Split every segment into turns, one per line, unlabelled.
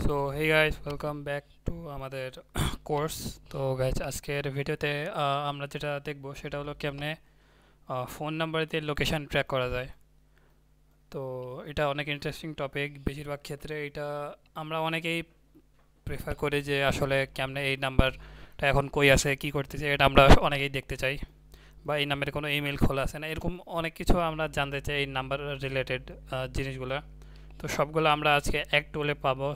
So hey guys, welcome back to আমাদের course. তো guys, আজকের ভিডিওতে আমরা যেটা দেখব সেটা হলো কেমনে ফোন নাম্বার দিয়ে লোকেশন ট্র্যাক করা যায়। তো এটা অনেক ইন্টারেস্টিং টপিক। বেশিরভাগ ক্ষেত্রে এটা আমরা অনেকেই প্রেফার করি যে আসলে কেমনে এই নাম্বারটা এখন কই আছে, কি করতেছে, এটা আমরা অনেকেই দেখতে চাই, বা এই নাম্বারে কোনো ইমেল খোলা আছে না, এরকম অনেক কিছু আমরা জানতে চাই এই নাম্বার রিলেটেড জিনিসগুলো। তো সবগুলো আমরা আজকে এক টুলে পাবো।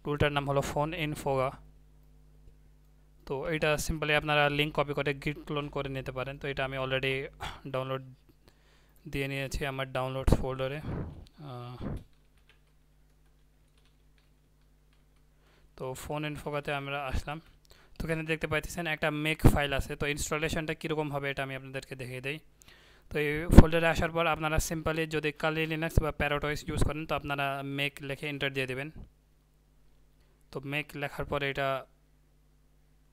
টুলটার নাম হলো ফোন ইনফোগা। তো এটা সিম্পলি আপনারা লিঙ্ক কপি করে গিট ক্লোন করে নিতে পারেন। তো এটা আমি অলরেডি ডাউনলোড দিয়ে নিয়েছি আমার ডাউনলোডস ফোল্ডারে। তো ফোন ইনফোগাতে আমরা আসলাম। তো এখানে দেখতে পাইতেছেন একটা মেক ফাইল আছে। তো ইনস্টলেশনটা কীরকম হবে এটা আমি আপনাদেরকে দেখিয়ে দিই। তো এই ফোল্ডারে আসার পর আপনারা সিম্পলি যদি কালি লিনাক্স বা প্যারাটয়েস ইউজ করেন তো আপনারা মেক লিখে এন্টার দিয়ে দেবেন। তো মেক লেখার পরে এটা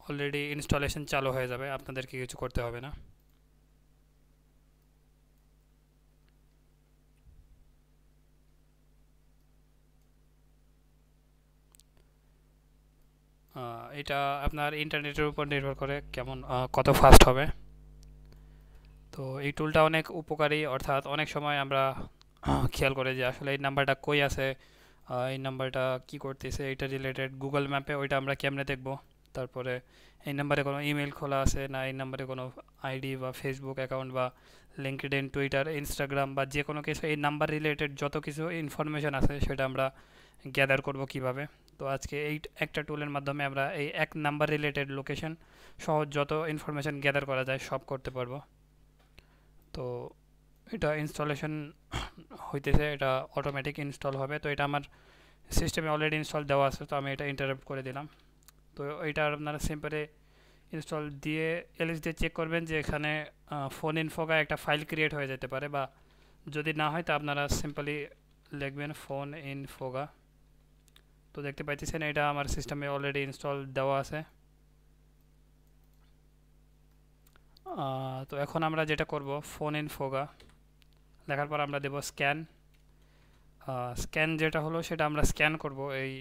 অলরেডি ইনস্টলেশন চালু হয়ে যাবে, আপনাদেরকে কিছু করতে হবে না। এটা আপনার ইন্টারনেটের উপর নির্ভর করে কেমন কত ফাস্ট হবে। তো এই টুলটা অনেক উপকারী, অর্থাৎ অনেক সময় আমরা খেয়াল করে যে আসলে এই নাম্বারটা কই আছে, এই নাম্বারটা কি করতেছে, এটা রিলেটেড গুগল ম্যাপে ওইটা আমরা কেমনে দেখব। তারপরে এই নাম্বারে কোনো ইমেল খোলা আছে না, এই নাম্বারে কোনো আইডি বা ফেসবুক অ্যাকাউন্ট বা লিঙ্কডইন, টুইটার, ইনস্টাগ্রাম বা যে কোনো কিছু এই নাম্বার রিলেটেড যত কিছু ইনফরমেশন আছে সেটা আমরা গ্যাদার করব কিভাবে। তো আজকে এই একটা টুলের মাধ্যমে আমরা এই এক নাম্বার রিলেটেড লোকেশন সহ যত ইনফরমেশন গ্যাদার করা যায় সব করতে পারবো। তো এটা ইনস্টলেশন হইতেছে, এটা অটোমেটিক ইনস্টল হবে। তো এটা আমার সিস্টেমে অলরেডি ইনস্টল দেওয়া আছে, তো আমি এটা ইন্টারাপ্ট করে দিলাম। তো এটা আপনারা সিম্পলি ইনস্টল দিয়ে এলএস দিয়ে চেক করবেন যে এখানে ফোন ইনফোগা একটা ফাইল ক্রিয়েট হয়ে যেতে পারে, বা যদি না হয় তা আপনারা সিম্পলি লিখবেন ফোন ইনফোগা। তো দেখতে পাইতেছেন এটা আমার সিস্টেমে অলরেডি ইনস্টল দেওয়া আছে। তো এখন আমরা যেটা করব, ফোন ইনফোগা লেখার পর আমরা দেব স্ক্যান। স্ক্যান যেটা হলো সেটা আমরা স্ক্যান করব এই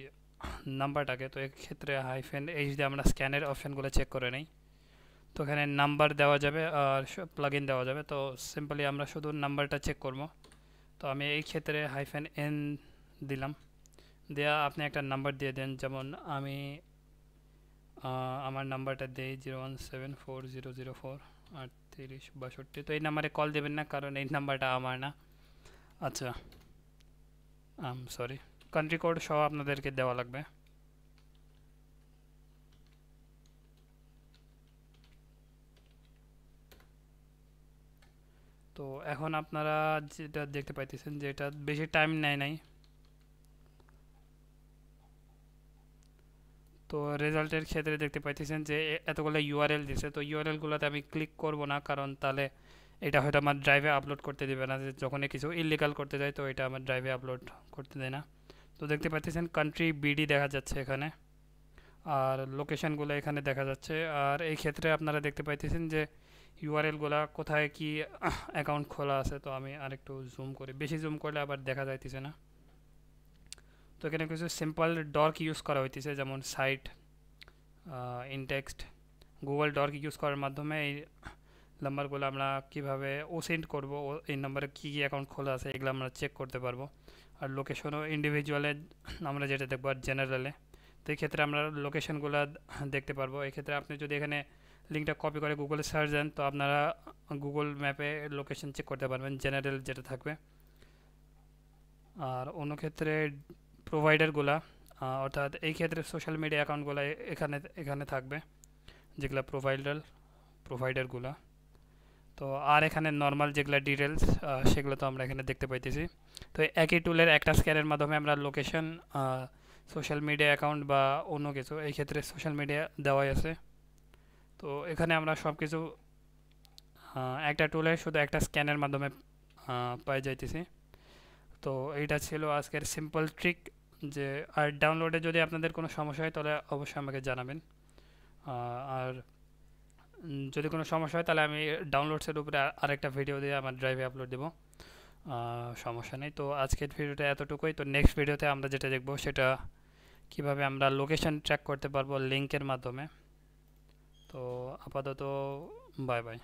নাম্বারটাকে। তো এক্ষেত্রে হাইফেন এইচ দিয়ে আমরা স্ক্যানের অপশানগুলো চেক করে নিই। তো এখানে নাম্বার দেওয়া যাবে আর প্লাগ ইন দেওয়া যাবে। তো সিম্পলি আমরা শুধু নাম্বারটা চেক করব। তো আমি এই ক্ষেত্রে হাইফেন এন দিলাম। দেয়া আপনি একটা নাম্বার দিয়ে দেন, যেমন আমি আমার নাম্বারটা দিই 0174004 3862। তো এই নাম্বারে কল দেবেন না, কারণ এই নাম্বারটা আমার না। আচ্ছা, সরি, কান্ট্রি কোড সহ আপনাদেরকে দেওয়া লাগবে। তো এখন আপনারা যেটা দেখতে পাইতেছেন যে এটা বেশি টাইম নেয় নাই। তো রেজাল্টের ক্ষেত্রে দেখতে পাইতেছেন যে এতগুলো ইউআরএল দিছে। তো ইউআরএলগুলোতে আমি ক্লিক করব না, কারণ তাহলে এটা হয়তো আমার ড্রাইভে আপলোড করতে দেবে না। যে যখনই কিছু ইলিগাল করতে যায় তো এটা আমার ড্রাইভে আপলোড করতে দেয় না। তো দেখতে পাচ্ছেন কান্ট্রি বিডি দেখা যাচ্ছে এখানে, আর লোকেশনগুলো এখানে দেখা যাচ্ছে। আর এই ক্ষেত্রে আপনারা দেখতে পাইতেছেন যে ইউআরএলগুলো কোথায় কি অ্যাকাউন্ট খোলা আছে। তো আমি আরেকটু জুম করি, বেশি জুম করলে আবার দেখা যাইতেছে না। তো এখানে কিছু সিম্পল ডর্ক ইউজ করা হইতেছে, যেমন সাইট, ইনটেক্সট, গুগল ডর্ক ইউজ করার মাধ্যমে এই নাম্বারগুলো আমরা কীভাবে ওসেন্ড করব, এই নাম্বারে কী কী অ্যাকাউন্ট খোলা আছে এগুলো আমরা চেক করতে পারবো। আর লোকেশনও ইন্ডিভিজুয়ালে আমরা যেটা দেখবো, আর জেনারেলে। তো এই ক্ষেত্রে আমরা লোকেশনগুলো দেখতে পারবো। এক্ষেত্রে আপনি যদি এখানে লিঙ্কটা কপি করে গুগলে সার্চ দেন তো আপনারা গুগল ম্যাপে লোকেশন চেক করতে পারবেন, জেনারেল যেটা থাকবে। আর অন্য ক্ষেত্রে প্রোভাইডারগুলা, অর্থাৎ এই ক্ষেত্রে সোশ্যাল মিডিয়া অ্যাকাউন্টগুলো এখানে এখানে থাকবে, যেগুলো প্রোভাইডারগুলো। তো আর এখানে নর্মাল যেগুলো ডিটেলস সেগুলো তো আমরা এখানে দেখতে পাইতেছি। তো একই টুলের একটা স্ক্যানের মাধ্যমে আমরা লোকেশন, সোশ্যাল মিডিয়া অ্যাকাউন্ট বা অন্য কিছু, এই ক্ষেত্রে সোশ্যাল মিডিয়া দেওয়াই আছে। তো এখানে আমরা সব কিছু একটা টুলে শুধু একটা স্ক্যানের মাধ্যমে পাই যাইতেছি। তো এইটা ছিল আজকের সিম্পল ট্রিক। যে আর ডাউনলোডে যদি আপনাদের কোনো সমস্যা হয় তাহলে অবশ্যই আমাকে জানাবেন। আর যদি কোনো সমস্যা হয় তাহলে আমি ডাউনলোডসের উপরে আরেকটা ভিডিও দিয়ে আমার ড্রাইভে আপলোড দেবো, সমস্যা নেই। তো আজকের ভিডিওটা এতটুকুই। তো নেক্সট ভিডিওতে আমরা যেটা দেখবো সেটা কিভাবে আমরা লোকেশন ট্র্যাক করতে পারবো লিঙ্কের মাধ্যমে। তো আপাতত বাই বাই।